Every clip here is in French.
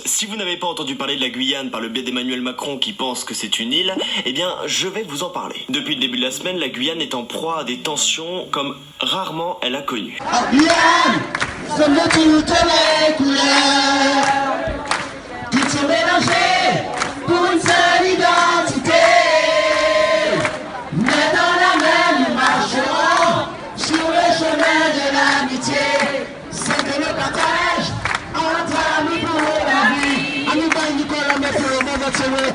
si vous n'avez pas entendu parler de la Guyane par le biais d'Emmanuel Macron qui pense que c'est une île, eh bien, je vais vous en parler. Depuis le début de la semaine, la Guyane est en proie à des tensions comme rarement elle a connu. Guyane, sommes de toutes les couleurs, toutes sont mélangées pour une seule identité. Mais dans la même, nous marcherons sur le chemin de l'amitié. C'est que le partage entre amis pour la vie. Amis, Nicolas, mettez-le dans notre chemin.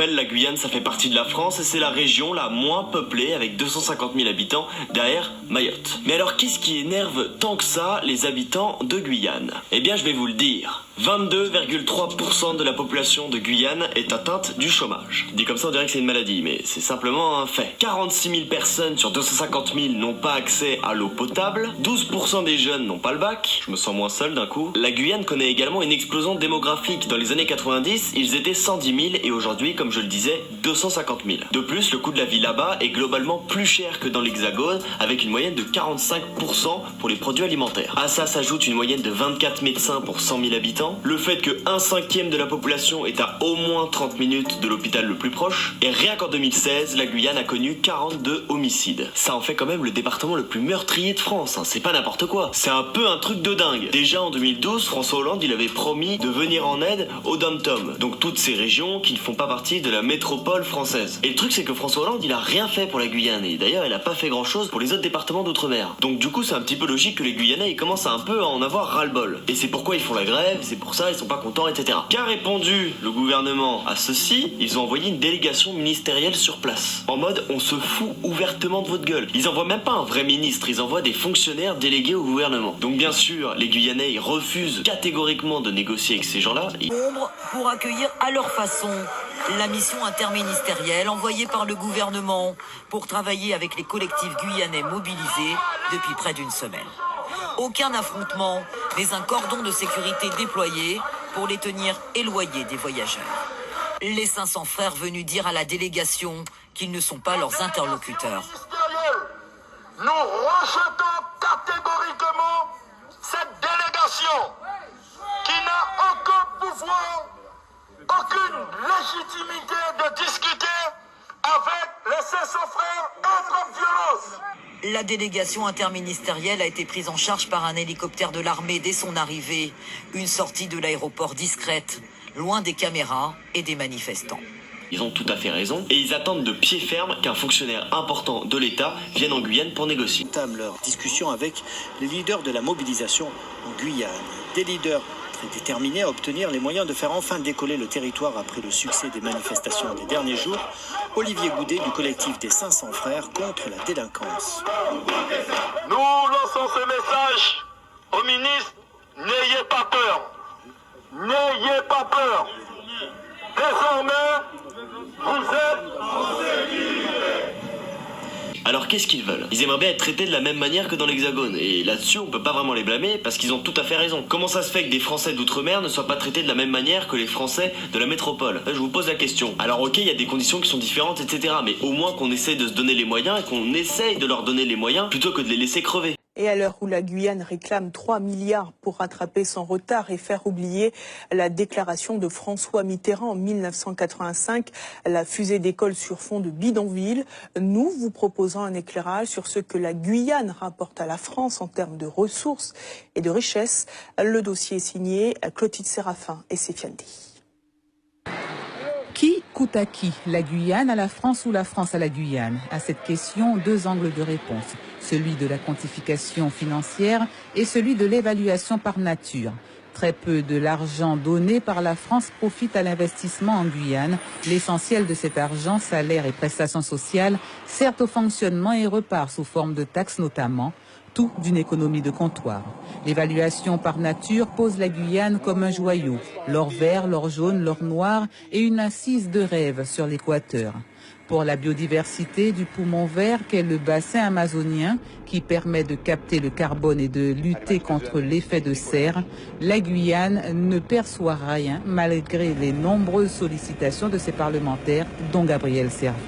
La Guyane, ça fait partie de la France et c'est la région la moins peuplée avec 250 000 habitants derrière Mayotte. Mais alors qu'est-ce qui énerve tant que ça les habitants de Guyane? Eh bien je vais vous le dire. 22,3% de la population de Guyane est atteinte du chômage. Dit comme ça on dirait que c'est une maladie, mais c'est simplement un fait. 46 000 personnes sur 250 000 n'ont pas accès à l'eau potable, 12% des jeunes n'ont pas le bac, je me sens moins seul d'un coup. La Guyane connaît également une explosion démographique. Dans les années 90, ils étaient 110 000 et aujourd'hui, comme je le disais, 250 000. De plus, le coût de la vie là-bas est globalement plus cher que dans l'Hexagone, avec une moyenne de 45% pour les produits alimentaires. À ça s'ajoute une moyenne de 24 médecins pour 100 000 habitants, le fait que 1/5 de la population est à au moins 30 minutes de l'hôpital le plus proche, et rien qu'en 2016, la Guyane a connu 42 homicides. Ça en fait quand même le département le plus meurtrier de France, hein. C'est pas n'importe quoi, c'est un peu un truc de dingue. Déjà en 2012, François Hollande, il avait promis de venir en aide aux dom-tom, donc toutes ces régions qui ne font pas partie de la métropole française. Et le truc c'est que François Hollande, il a rien fait pour la Guyane, et d'ailleurs il a pas fait grand chose pour les autres départements d'outre-mer. Donc du coup c'est un petit peu logique que les Guyanais ils commencent un peu à en avoir ras-le-bol. Et c'est pourquoi ils font la grève, c'est pour ça ils sont pas contents, etc. Qu'a répondu le gouvernement à ceci? Ils ont envoyé une délégation ministérielle sur place. En mode on se fout ouvertement de votre gueule. Ils envoient même pas un vrai ministre, ils envoient des fonctionnaires délégués au gouvernement. Donc bien sûr, les Guyanais ils refusent catégoriquement de négocier avec ces gens-là. Pour accueillir à leur façon la mission interministérielle envoyée par le gouvernement pour travailler avec les collectifs guyanais mobilisés depuis près d'une semaine. Aucun affrontement, mais un cordon de sécurité déployé pour les tenir éloignés des voyageurs. Les 500 frères venus dire à la délégation qu'ils ne sont pas leurs interlocuteurs. Nous rejetons catégoriquement cette délégation qui n'a aucun pouvoir, aucune légitimité de discuter avec les 500 frères contre violence. La délégation interministérielle a été prise en charge par un hélicoptère de l'armée dès son arrivée. Une sortie de l'aéroport discrète, loin des caméras et des manifestants. Ils ont tout à fait raison et ils attendent de pied ferme qu'un fonctionnaire important de l'État vienne en Guyane pour négocier. Ils entament leur discussion avec les leaders de la mobilisation en Guyane. Des leaders très déterminés à obtenir les moyens de faire enfin décoller le territoire après le succès des manifestations des derniers jours. Olivier Goudet du collectif des 500 frères contre la délinquance. Nous lançons ce message au ministre, n'ayez pas peur. N'ayez pas peur. Désormais, vous êtes... Alors qu'est-ce qu'ils veulent? Ils aimeraient bien être traités de la même manière que dans l'Hexagone, et là-dessus on peut pas vraiment les blâmer parce qu'ils ont tout à fait raison. Comment ça se fait que des Français d'outre-mer ne soient pas traités de la même manière que les Français de la métropole? Là, je vous pose la question. Alors ok, il y a des conditions qui sont différentes, etc. Mais au moins qu'on essaie de se donner les moyens et qu'on essaye de leur donner les moyens plutôt que de les laisser crever. Et à l'heure où la Guyane réclame 3 milliards pour rattraper son retard et faire oublier la déclaration de François Mitterrand en 1985, la fusée d'école sur fond de bidonville, nous vous proposons un éclairage sur ce que la Guyane rapporte à la France en termes de ressources et de richesses. Le dossier est signé Clotilde Séraphin et Sefiandi. Qui coûte à qui? La Guyane à la France ou la France à la Guyane? À cette question, deux angles de réponse. Celui de la quantification financière et celui de l'évaluation par nature. Très peu de l'argent donné par la France profite à l'investissement en Guyane. L'essentiel de cet argent, salaires et prestations sociales, sert au fonctionnement et repart sous forme de taxes notamment. tout d'une économie de comptoir. L'évaluation par nature pose la Guyane comme un joyau, l'or vert, l'or jaune, l'or noir et une assise de rêve sur l'équateur. Pour la biodiversité du poumon vert qu'est le bassin amazonien qui permet de capter le carbone et de lutter contre l'effet de serre, la Guyane ne perçoit rien malgré les nombreuses sollicitations de ses parlementaires, dont Gabriel Serville.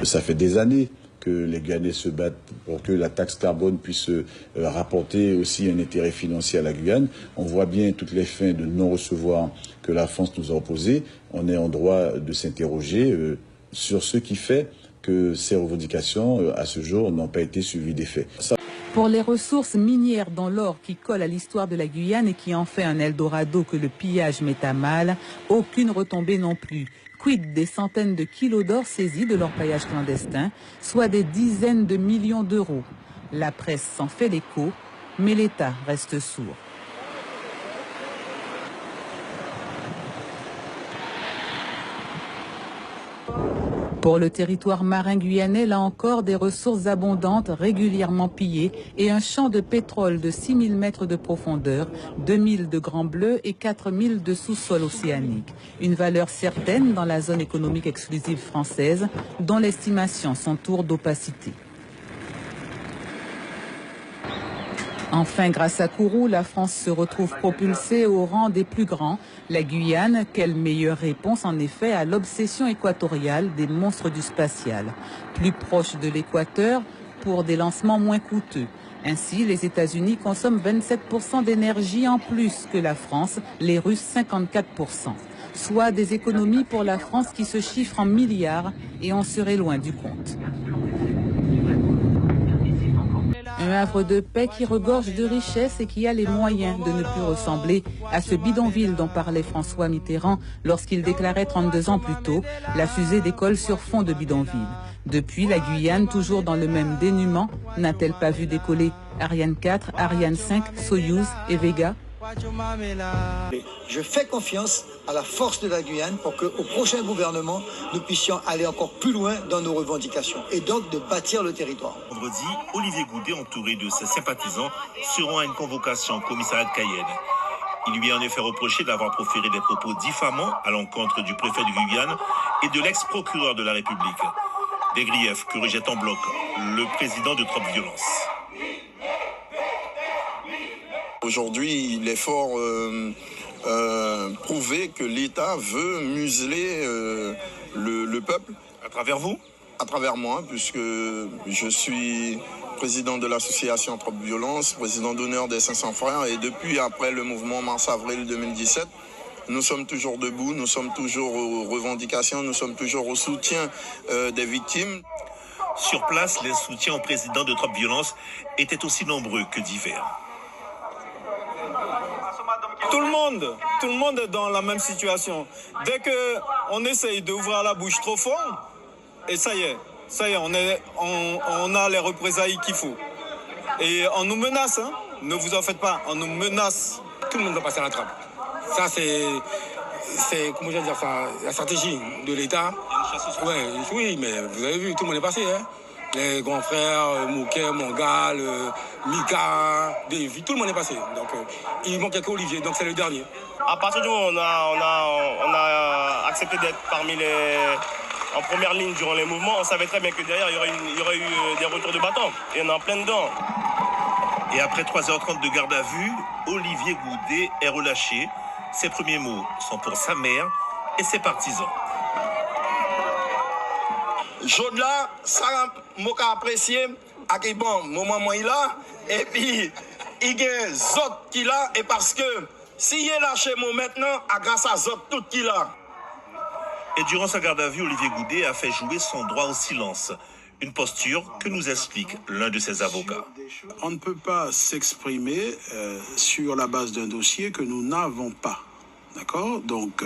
Ça fait des années que les Guyanais se battent pour que la taxe carbone puisse rapporter aussi un intérêt financier à la Guyane. On voit bien toutes les fins de non-recevoir que la France nous a opposées. On est en droit de s'interroger sur ce qui fait que ces revendications, à ce jour, n'ont pas été suivies des faits. Pour les ressources minières dont l'or qui colle à l'histoire de la Guyane et qui en fait un Eldorado que le pillage met à mal, aucune retombée non plus. Quid des centaines de kilos d'or saisis de l'orpaillage clandestin, soit des dizaines de millions d'euros. La presse s'en fait l'écho, mais l'État reste sourd. Pour le territoire marin guyanais, là encore, des ressources abondantes régulièrement pillées et un champ de pétrole de 6000 mètres de profondeur, 2000 de Grand Bleu et 4000 de sous-sol océanique. Une valeur certaine dans la zone économique exclusive française, dont l'estimation s'entoure d'opacité. Enfin, grâce à Kourou, la France se retrouve propulsée au rang des plus grands. La Guyane, quelle meilleure réponse en effet à l'obsession équatoriale des monstres du spatial. Plus proche de l'équateur pour des lancements moins coûteux. Ainsi, les États-Unis consomment 27% d'énergie en plus que la France, les Russes 54%. Soit des économies pour la France qui se chiffrent en milliards et on serait loin du compte. Un havre de paix qui regorge de richesses et qui a les moyens de ne plus ressembler à ce bidonville dont parlait François Mitterrand lorsqu'il déclarait 32 ans plus tôt la fusée décolle sur fond de bidonville. Depuis, la Guyane, toujours dans le même dénuement, n'a-t-elle pas vu décoller Ariane 4, Ariane 5, Soyouz et Vega? Je fais confiance à la force de la Guyane pour qu'au prochain gouvernement, nous puissions aller encore plus loin dans nos revendications et donc de bâtir le territoire. Vendredi, Olivier Goudet, entouré de ses sympathisants, seront à une convocation au commissariat de Cayenne. Il lui est en effet reproché d'avoir proféré des propos diffamants à l'encontre du préfet de Guyane et de l'ex-procureur de la République. Des griefs que rejette en bloc le président de Trop Violence. Aujourd'hui, il est fort prouvé que l'État veut museler le peuple. À travers vous? À travers moi, puisque je suis président de l'association Trop Violence, président d'honneur des 500 frères, et depuis après le mouvement mars-avril 2017, nous sommes toujours debout, nous sommes toujours aux revendications, nous sommes toujours au soutien des victimes. Sur place, les soutiens au président de Trop Violence étaient aussi nombreux que divers. Tout le monde est dans la même situation. Dès qu'on essaye d'ouvrir la bouche trop fort, et ça y est, on a les représailles qu'il faut. Et on nous menace, hein. Ne vous en faites pas, on nous menace. Tout le monde va passer à la trappe. Ça, c'est comment je vais dire ça, la stratégie de l'État. Ouais, oui, mais vous avez vu, tout le monde est passé, hein. Les grands frères, Mouquet, Mongal, Mika, Davy, tout le monde est passé. Donc, il manquait qu'Olivier, donc c'est le dernier. À partir du moment où on a accepté d'être parmi en première ligne durant les mouvements, on savait très bien que derrière, il y aurait eu des retours de bâton. Et on est en plein dedans. Et après 3h30 de garde à vue, Olivier Goudet est relâché. Ses premiers mots sont pour sa mère et ses partisans. Jaune là, ça m'a apprécié, à quel bon moment moi il a, et puis il y a Zot qui l'a, et parce que s'il est lâché moi maintenant, grâce à Zot tout qui l'a. Et durant sa garde à vue, Olivier Goudet a fait jouer son droit au silence. Une posture que nous explique l'un de ses avocats. On ne peut pas s'exprimer sur la base d'un dossier que nous n'avons pas. D'accord? Donc,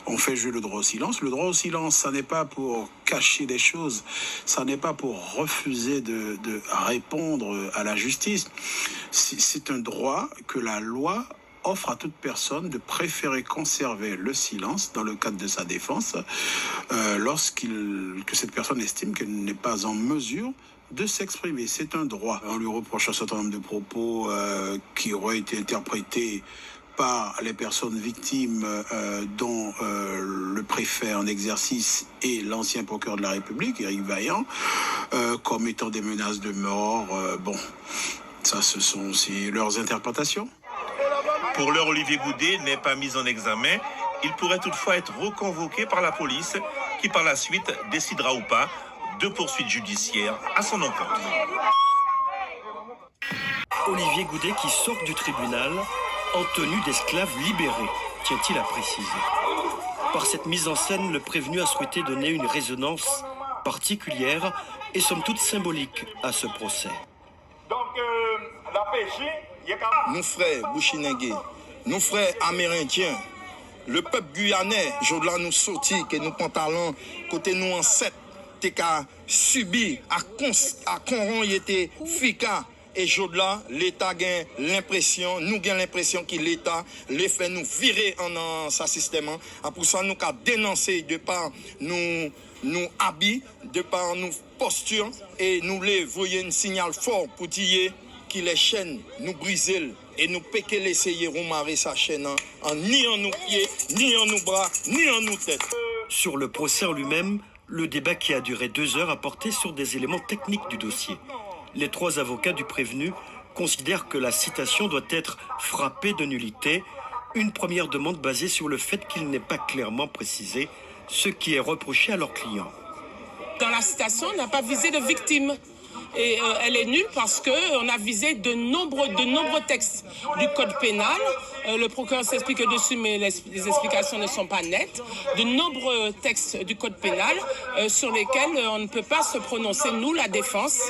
on fait jouer le droit au silence. Le droit au silence, ça n'est pas pour cacher des choses, ça n'est pas pour refuser de répondre à la justice. C'est un droit que la loi offre à toute personne de préférer conserver le silence dans le cadre de sa défense que cette personne estime qu'elle n'est pas en mesure de s'exprimer. C'est un droit. On lui reproche un certain nombre de propos qui auraient été interprétés par les personnes victimes dont le préfet en exercice est l'ancien procureur de la République, Éric Vaillant, comme étant des menaces de mort. Ça, ce sont aussi leurs interprétations. Pour l'heure, Olivier Goudet n'est pas mis en examen. Il pourrait toutefois être reconvoqué par la police qui, par la suite, décidera ou pas de poursuites judiciaires à son encontre. Olivier Goudet qui sort du tribunal en tenue d'esclave libéré, tient-il à préciser. Par cette mise en scène, le prévenu a souhaité donner une résonance particulière et somme toute symbolique à ce procès. Nos frères Bouchinengue, nos frères amérindiens, le peuple guyanais, je nous sorti que nous pantalons côté nous en 7, t'es qu'à subir, à conron y était fika. Et là, l'État a l'impression, nous avons l'impression que l'État les fait nous virer en sa système. Pour ça, nous avons dénoncé de par nous habits, de par nos postures, et nous les voyons un signal fort pour dire que les chaînes nous brisent et nous péquer l'essayer remarrer sa chaîne en ni en nos pieds, ni en nos bras, ni en nos têtes. Sur le procès en lui-même, le débat qui a duré 2 heures a porté sur des éléments techniques du dossier. Les 3 avocats du prévenu considèrent que la citation doit être frappée de nullité, une première demande basée sur le fait qu'il n'est pas clairement précisé ce qui est reproché à leur client. Dans la citation, on n'a pas visé de victime. Et elle est nulle parce qu'on a visé de nombreux textes du code pénal. Le procureur s'explique dessus, mais les explications ne sont pas nettes. De nombreux textes du code pénal sur lesquels on ne peut pas se prononcer. Nous, la défense,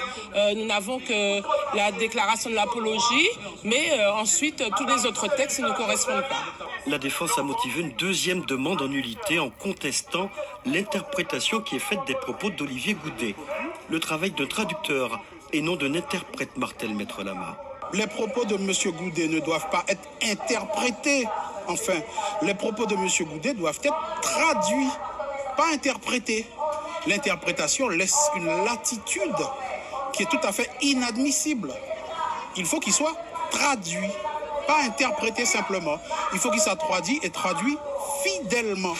nous n'avons que la déclaration de l'apologie, mais ensuite, tous les autres textes ne correspondent pas. La défense a motivé une 2e demande en nullité en contestant l'interprétation qui est faite des propos d'Olivier Goudet. Le travail de traducteur et non d'un interprète, martèle Maître Lama. Les propos de M. Goudet ne doivent pas être interprétés. Enfin, les propos de M. Goudet doivent être traduits, pas interprétés. L'interprétation laisse une latitude qui est tout à fait inadmissible. Il faut qu'il soit traduit, pas interprété simplement. Il faut qu'il soit traduit et traduit fidèlement.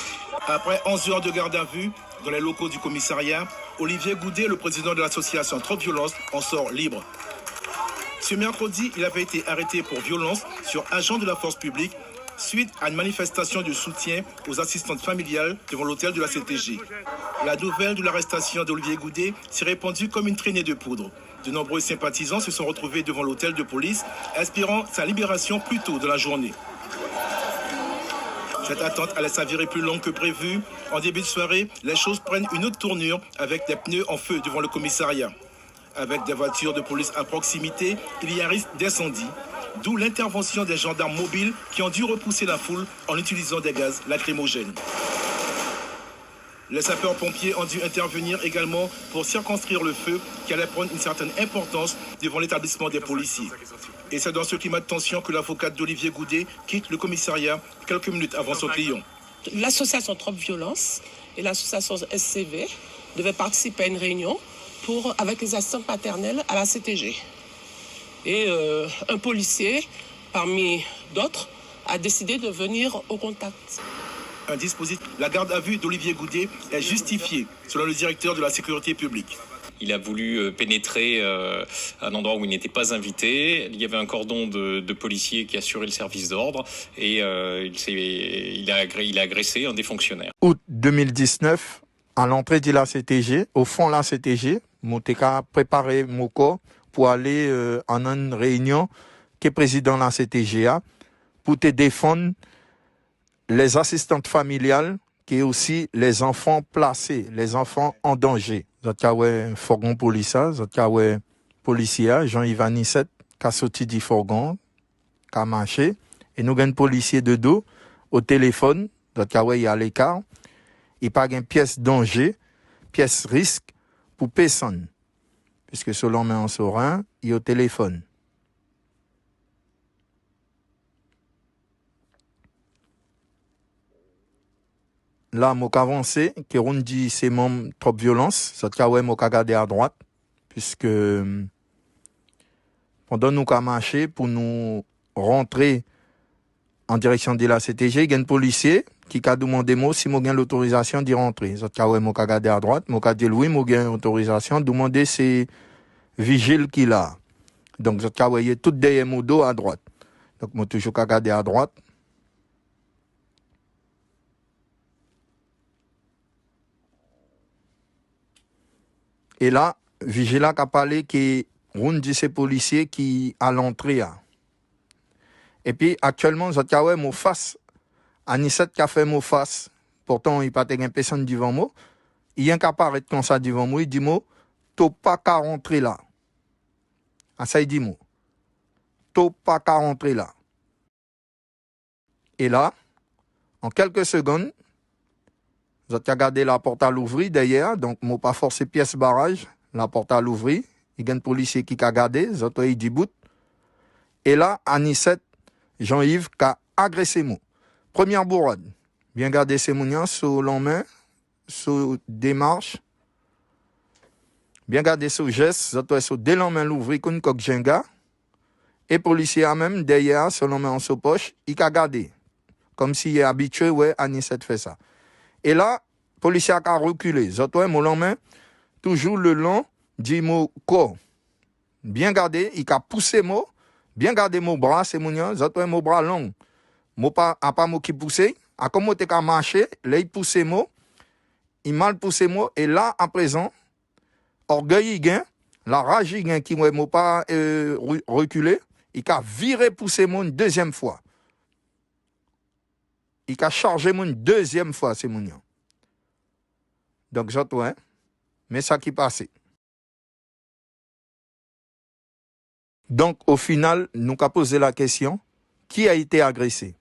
Après 11 heures de garde à vue dans les locaux du commissariat, Olivier Goudet, le président de l'association Trop Violence, en sort libre. Ce mercredi, il avait été arrêté pour violence sur agent de la force publique suite à une manifestation de soutien aux assistantes familiales devant l'hôtel de la CTG. La nouvelle de l'arrestation d'Olivier Goudet s'est répandue comme une traînée de poudre. De nombreux sympathisants se sont retrouvés devant l'hôtel de police, espérant sa libération plus tôt dans la journée. Cette attente allait s'avérer plus longue que prévu. En début de soirée, les choses prennent une autre tournure avec des pneus en feu devant le commissariat. Avec des voitures de police à proximité, il y a risque d'incendie. D'où l'intervention des gendarmes mobiles qui ont dû repousser la foule en utilisant des gaz lacrymogènes. Les sapeurs-pompiers ont dû intervenir également pour circonscrire le feu qui allait prendre une certaine importance devant l'établissement des policiers. Et c'est dans ce climat de tension que l'avocate d'Olivier Goudet quitte le commissariat quelques minutes avant son client. L'association Trop Violence et l'association SCV devaient participer à une réunion avec les assistantes maternelles à la CTG. Et un policier, parmi d'autres, a décidé de venir au contact. Un dispositif, la garde à vue d'Olivier Goudet est justifiée, selon le directeur de la sécurité publique. Il a voulu pénétrer un endroit où il n'était pas invité. Il y avait un cordon de policiers qui assurait le service d'ordre et il a agressé un des fonctionnaires. Août 2019, à l'entrée de la CTG, au fond de la CTG, Mouteka a préparé mon corps pour aller en une réunion qui est président de la CTG pour te défendre les assistantes familiales qui est aussi les enfants placés, les enfants en danger. Zotkawe fourgon policier, zotkawe policier Jean-Yves Anisset qui a sorti du fourgon, qui a marché, et nous avons un policier de dos au téléphone, zotkawe il a l'écart, il pas une pièce danger, pièce risque pour personne, puisque selon met en Sorin, il est au téléphone. là, moi avancé, que on dit c'est même trop violence, ça t'a ouais, moi regardé à droite, puisque pendant nous qu'à marcher pour nous rentrer en direction de la CTG, il y a un policier qui a demandé moi si moi j'ai l'autorisation d'y rentrer. Ça t'a ouais, moi regardé à droite, moi a dit oui, moi j'ai l'autorisation, demander c'est vigile qu'il a. Donc ça t'a ouais, tout derrière mon dos à droite. Donc moi toujours regardé à droite. Et là, Vigila a parlé que on dit ces policiers qui à l'entrée. Et puis actuellement, Zotkawe mon face, Anisette qui a fait mon face. Pourtant, il n'y a pas de personne devant moi. Il y a un qui apparaît comme ça devant moi. Il dit moi, t'as pas qu'à rentrer là. Ah, ça il dit moi, t'as pas qu'à rentrer là. Et là, en quelques secondes, vous avez gardé la porte à l'ouvrir derrière, donc moi pas forcé pièce barrage, la porte à l'ouvrir. Il y a un policier qui a gardé, vous avez dit bout. Et là, Anisette, Jean-Yves, qui a agressé moi. Première bourrade. Bien garder ses mounions sur l'en-main, sur démarche. Bien garder ce geste, vous avez sur dès l'en-main l'ouvrir comme une coque jenga. Et policier a même derrière, sur l'en-main en sa poche, il a gardé. Comme s'il est habitué, ouais, Anisette fait ça. Et là, le policier a reculé. Zotoué, mon main, toujours le long du mot corps. Bien gardé, il a poussé moi. Bien gardé mon bras, c'est mon Zotoué, mon bras long. Moi pas moi qui poussé. A comme moi t'ai marché, là il poussé moi. Il mal poussé moi. Et là, à présent, orgueil il gagne, la rage il gagne qui m'a pas reculé. Il a viré poussé moi une deuxième fois. Il a chargé mon une deuxième fois, c'est mon. Donc, j'entends, hein? Mais ça qui passait. Donc, au final, nous avons posé la question, qui a été agressé?